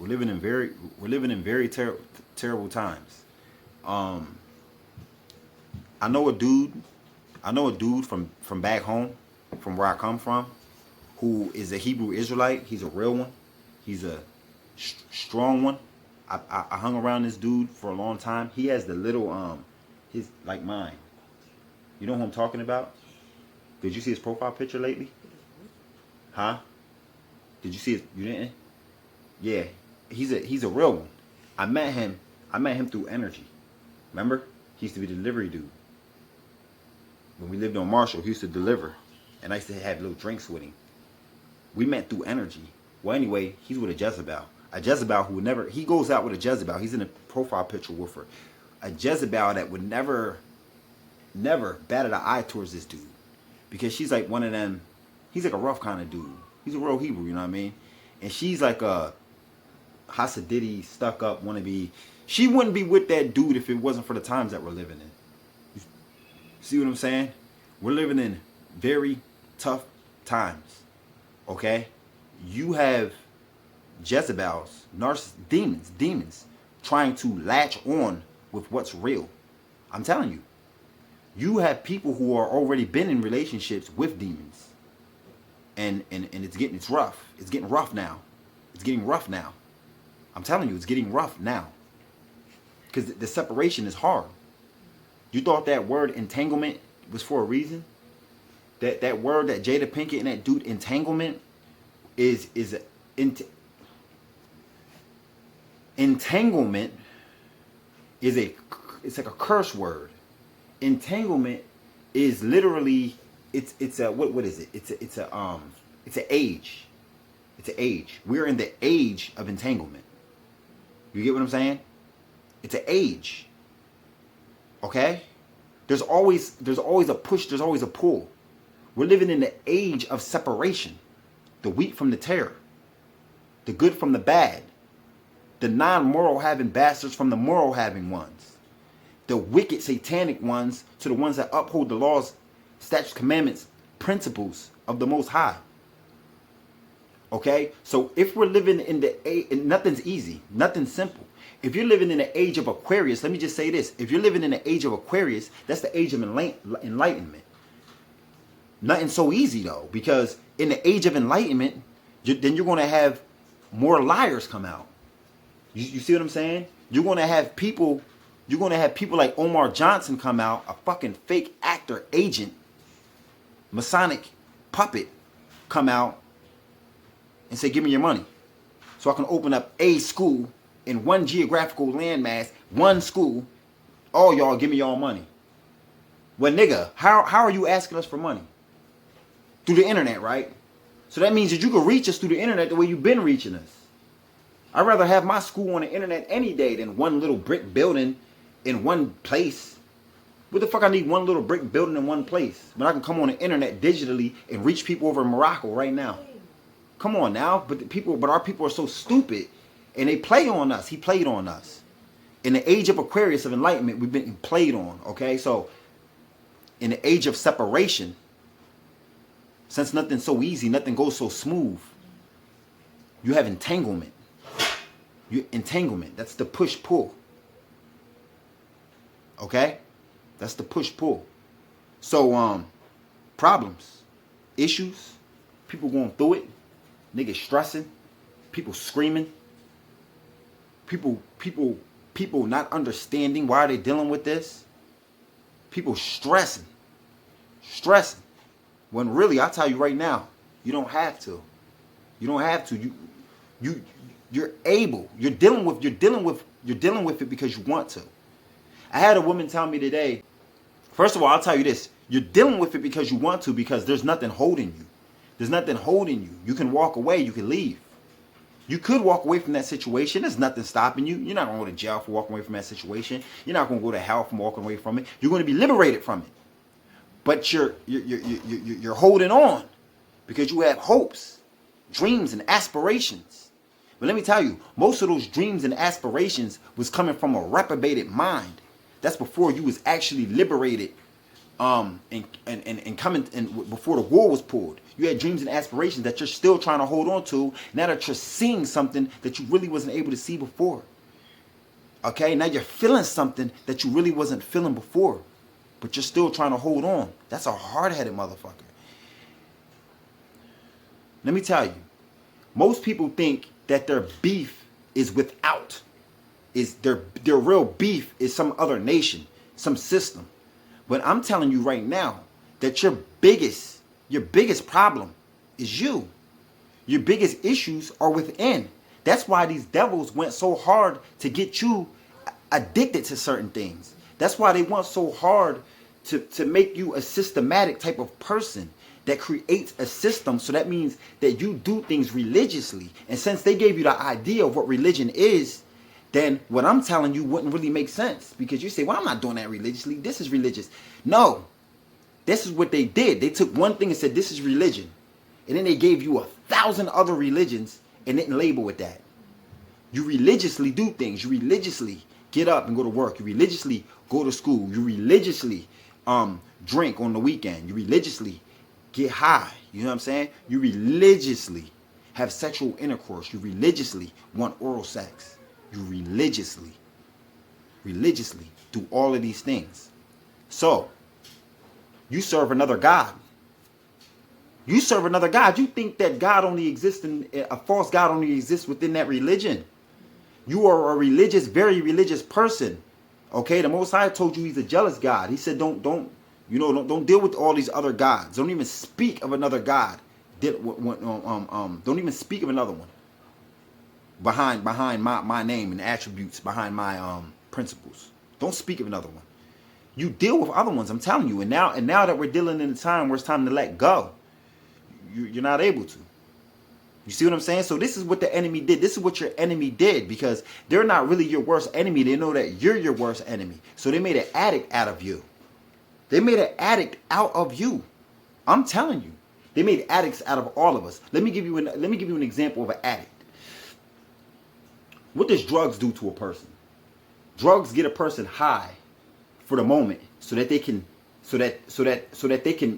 we're living in very terrible times. Um, I know a dude, from back home, from where I come from, who is a Hebrew Israelite. He's a real one. He's a strong one. I hung around this dude for a long time. He has the little his like mine. You know who I'm talking about? Did you see his profile picture lately? Huh? Did you see it? You didn't? Yeah. He's a real one. I met him through energy. Remember? He used to be the delivery dude. When we lived on Marshall, he used to deliver. And I used to have little drinks with him. We met through energy. Well, anyway, he's with a Jezebel. A Jezebel who would never, he goes out with a Jezebel. He's in a profile picture with her. A Jezebel that would never bat an eye towards this dude. Because she's like one of them, he's like a rough kind of dude. He's a real Hebrew, you know what I mean? And she's like a Hasidity, stuck up, wannabe. She wouldn't be with that dude if it wasn't for the times that we're living in. You see what I'm saying? We're living in very tough times. Okay? You have Jezebels, narcissists, demons trying to latch on with what's real. I'm telling you. You have people who are already been in relationships with demons. And it's rough. It's getting rough now. It's getting rough now. I'm telling you, it's getting rough now. Because the separation is hard. You thought that word entanglement was for a reason? That word that Jada Pinkett and that dude entanglement entanglement is it's like a curse word. Entanglement is literally it's a what is it? It's an age. It's an age. We're in the age of entanglement. You get what I'm saying? It's an age. Okay? There's always a push, there's always a pull. We're living in the age of separation. The wheat from the tare. The good from the bad. The non-moral having bastards from the moral having ones. The wicked satanic ones to the ones that uphold the laws, statutes, commandments, principles of the Most High. Okay? So if we're living in the age, and nothing's easy, nothing's simple. If you're living in the age of Aquarius, let me just say this. If you're living in the age of Aquarius, that's the age of enlightenment. Nothing's so easy though, because in the age of enlightenment, then you're going to have more liars come out. You see what I'm saying? You're going to have people like Omar Johnson come out, a fucking fake actor, agent, Masonic puppet come out and say, give me your money. So I can open up a school in one geographical landmass, one school. All y'all give me y'all money. Well, nigga, how are you asking us for money? Through the internet, right? So that means that you can reach us through the internet the way you've been reaching us. I'd rather have my school on the internet any day than one little brick building in one place. What the fuck I need one little brick building in one place when I can come on the internet digitally and reach people over in Morocco right now? Come on now, but our people are so stupid and they play on us. He played on us. In the age of Aquarius of enlightenment, we've been played on, okay? So in the age of separation, since nothing's so easy, nothing goes so smooth, you have entanglement. Entanglement, that's the push-pull. Okay? That's the push-pull. So, problems, issues, people going through it, niggas stressing, people screaming, people not understanding why they're dealing with this, people stressing, when really, I'll tell you right now, you don't have to. You don't have to. You're able. You're dealing with it because you want to. I had a woman tell me today, first of all, I'll tell you this. You're dealing with it because you want to, because there's nothing holding you. There's nothing holding you. You can walk away. You can leave. You could walk away from that situation. There's nothing stopping you. You're not going to go to jail for walking away from that situation. You're not going to go to hell from walking away from it. You're going to be liberated from it. But you're holding on because you have hopes, dreams, and aspirations. But let me tell you, most of those dreams and aspirations was coming from a reprobated mind. That's before you was actually liberated and coming and before the war was pulled. You had dreams and aspirations that you're still trying to hold on to. Now that you're seeing something that you really wasn't able to see before. Okay, now you're feeling something that you really wasn't feeling before, but you're still trying to hold on. That's a hard-headed motherfucker. Let me tell you, most people think that their beef is without, is their real beef is some other nation, some system. But I'm telling you right now that your biggest problem is you. Your biggest issues are within. That's why these devils went so hard to get you addicted to certain things. That's why they want so hard to make you a systematic type of person that creates a system. So that means that you do things religiously. And since they gave you the idea of what religion is, then what I'm telling you wouldn't really make sense. Because you say, well, I'm not doing that religiously. This is religious. No. This is what they did. They took one thing and said, this is religion. And then they gave you 1,000 other religions and didn't label it that. You religiously do things. You religiously get up and go to work. You religiously go to school. You religiously drink on the weekend. You religiously get high. You know what I'm saying? You religiously have sexual intercourse. You religiously want oral sex. You religiously do all of these things. So, you serve another God. You serve another God. You think that God only exists in a false God only exists within that religion. You are a religious, very religious person. Okay, the Most High told you he's a jealous God. He said, don't deal with all these other gods. Don't even speak of another God. Don't even speak of another one behind my name and attributes, behind my principles. Don't speak of another one. You deal with other ones, I'm telling you. And now that we're dealing in a time where it's time to let go, you're not able to. You see what I'm saying? So this is what the enemy did. This is what your enemy did, because they're not really your worst enemy. They know that you're your worst enemy. So they made an addict out of you. They made an addict out of you. I'm telling you. They made addicts out of all of us. Let me give you an example of an addict. What does drugs do to a person? Drugs get a person high for the moment so that they can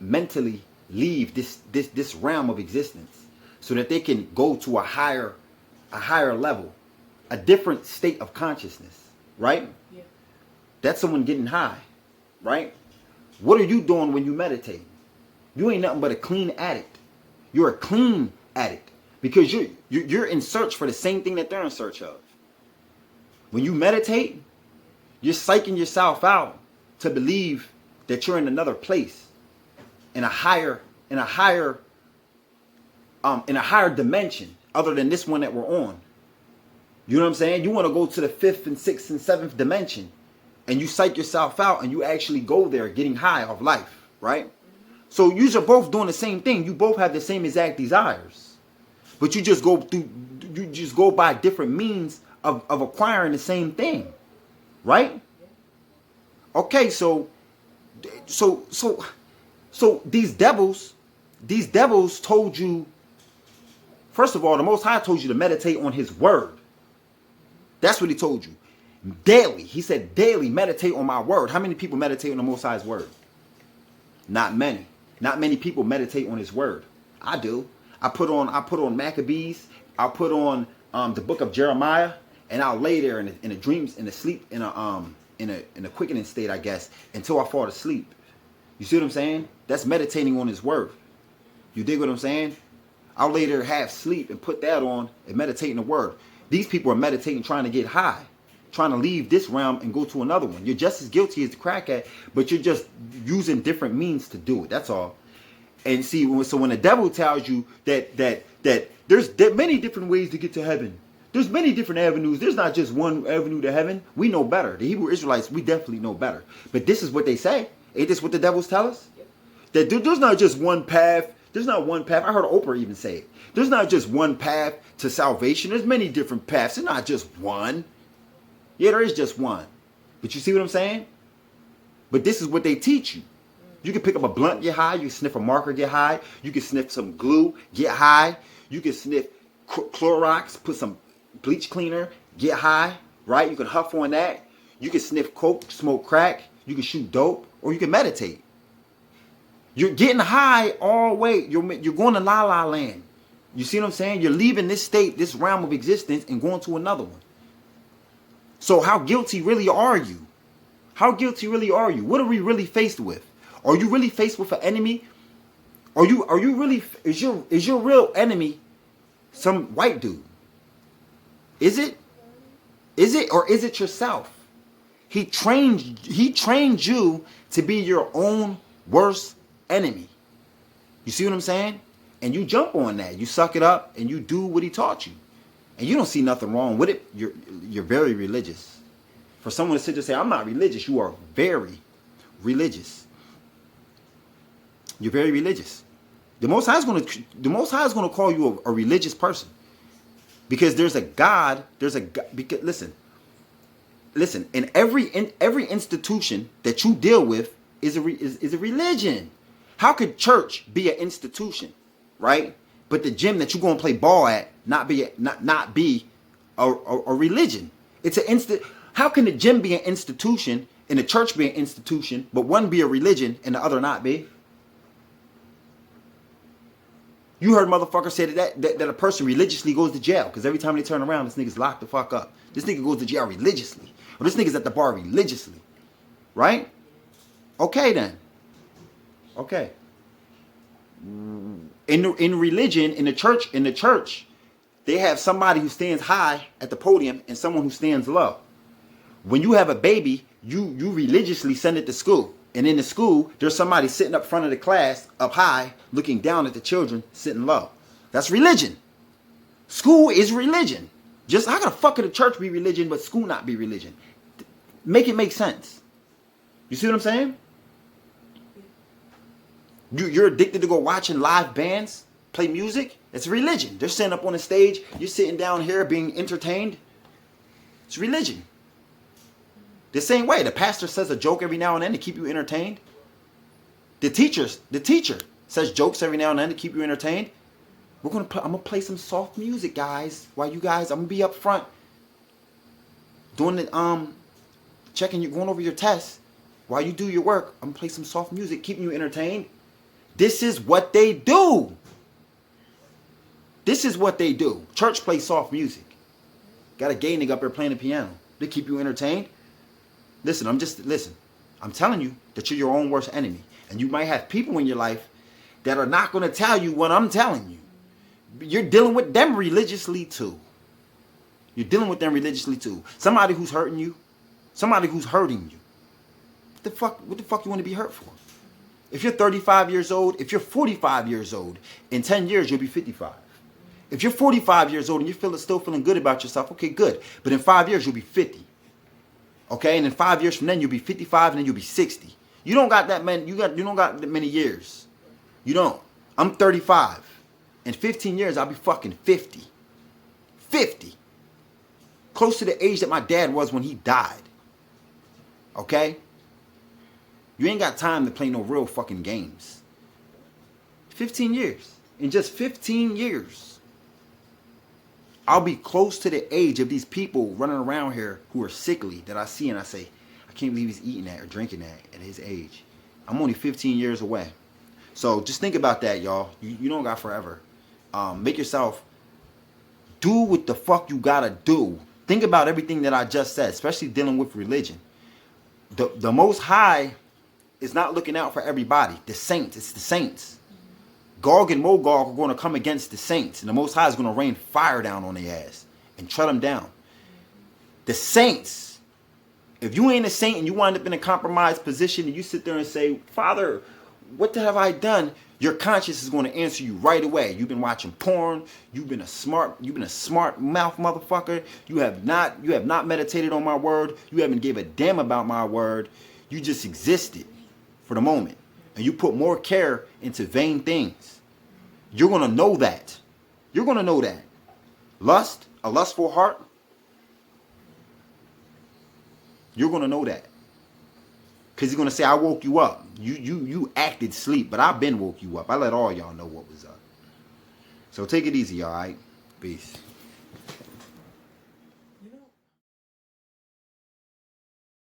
mentally leave this realm of existence, so that they can go to a higher level, a different state of consciousness, right? Yeah. That's someone getting high, right? What are you doing when you meditate? You ain't nothing but a clean addict. You're a clean addict because you're in search for the same thing that they're in search of. When you meditate, you're psyching yourself out to believe that you're in another place, in a higher dimension other than this one that we're on. You know what I'm saying? You want to go to the 5th and 6th and 7th dimension, and you psych yourself out and you actually go there getting high off life, right? So you're both doing the same thing. You both have the same exact desires, but you just go by different means of acquiring the same thing, right? Okay, so these devils told you, first of all, the Most High told you to meditate on his word. That's what he told you. Daily. He said daily meditate on my word. How many people meditate on the Most High's word? Not many. Not many people meditate on his word. I do. I put on Maccabees. I'll put on the book of Jeremiah, and I'll lay there in the dreams, in the sleep, in a quickening state, I guess, until I fall asleep. You see what I'm saying? That's meditating on his word. You dig what I'm saying? I'll lay there half sleep and put that on and meditate in the word. These people are meditating trying to get high, trying to leave this realm and go to another one. You're just as guilty as the crackhead, but you're just using different means to do it. That's all. And see, so when the devil tells you that there's many different ways to get to heaven, there's many different avenues. There's not just one avenue to heaven. We know better. The Hebrew Israelites, we definitely know better. But this is what they say. Ain't this what the devils tell us? That there's not just one path. There's not one path. I heard Oprah even say it. There's not just one path to salvation. There's many different paths. There's not just one. Yeah, there is just one. But you see what I'm saying? But this is what they teach you. You can pick up a blunt, get high. You can sniff a marker, get high. You can sniff some glue, get high. You can sniff Clorox, put some bleach cleaner, get high, right? You can huff on that. You can sniff coke, smoke crack. You can shoot dope, or you can meditate. You're getting high all the way. You're going to la la land. You see what I'm saying? You're leaving this state, this realm of existence, and going to another one. So how guilty really are you? How guilty really are you? What are we really faced with? Are you really faced with an enemy? Are you really, is your real enemy some white dude? Is it? Is it, or is it yourself? He trained you to be your own worst enemy. You see what I'm saying? And you jump on that. You suck it up and you do what he taught you. And you don't see nothing wrong with it. You're very religious. For someone to sit there and say, I'm not religious, you are very religious. You're very religious. The Most High is going to call you a religious person. Because there's a God, because listen, in every institution that you deal with is a religion. How could church be an institution, right? But the gym that you're going to play ball at not be a religion? It's an How can the gym be an institution and the church be an institution, but one be a religion and the other not be? You heard motherfuckers say that a person religiously goes to jail because every time they turn around, this nigga's locked the fuck up. This nigga goes to jail religiously. Or this nigga's at the bar religiously. Right? Okay then. Okay. In religion, in the church, they have somebody who stands high at the podium and someone who stands low. When you have a baby, you religiously send it to school. And in the school, there's somebody sitting up front of the class, up high, looking down at the children, sitting low. That's religion. School is religion. Just how can the fuck could the church be religion, but school not be religion? Make it make sense. You see what I'm saying? You're addicted to go watching live bands play music. It's religion. They're sitting up on the stage. You're sitting down here being entertained. It's religion. The same way, the pastor says a joke every now and then to keep you entertained. The teacher says jokes every now and then to keep you entertained. I'm gonna play some soft music, guys. While you guys, I'm gonna be up front doing the checking you, going over your tests. While you do your work, I'm gonna play some soft music, keeping you entertained. This is what they do. This is what they do. Church plays soft music. Got a gay nigga up there playing the piano to keep you entertained. Listen, I'm telling you that you're your own worst enemy. And you might have people in your life that are not going to tell you what I'm telling you. You're dealing with them religiously too. You're dealing with them religiously too. Somebody who's hurting you. Somebody who's hurting you. What the fuck you want to be hurt for? If you're 35 years old, if you're 45 years old, in 10 years you'll be 55. If you're 45 years old and you're still feeling good about yourself, okay, good. But in 5 years you'll be 50. Okay, and in 5 years from then you'll be 55 and then you'll be 60. You don't got that many. You don't got that many years. You don't. I'm 35. In 15 years I'll be fucking 50. 50. Close to the age that my dad was when he died. Okay? You ain't got time to play no real fucking games. 15 years. In just 15 years, I'll be close to the age of these people running around here who are sickly that I see and I say, I can't believe he's eating that or drinking that at his age. I'm only 15 years away. So just think about that, y'all. You don't got forever. Make yourself do what the fuck you gotta do. Think about everything that I just said, especially dealing with religion. The Most High is not looking out for everybody. The saints, it's the saints. Gog and Magog are going to come against the saints, and the Most High is going to rain fire down on their ass and tread them down. The saints, if you ain't a saint and you wind up in a compromised position and you sit there and say, Father, what have I done? Your conscience is going to answer you right away. You've been watching porn. You've been a smart mouth motherfucker. You have not meditated on my word. You haven't gave a damn about my word. You just existed for the moment. And you put more care into vain things. You're going to know that. You're going to know that. Lust, a lustful heart. You're going to know that. Because he's going to say, I woke you up. You acted sleep, but I've been woke you up. I let all y'all know what was up. So take it easy, all right? Peace.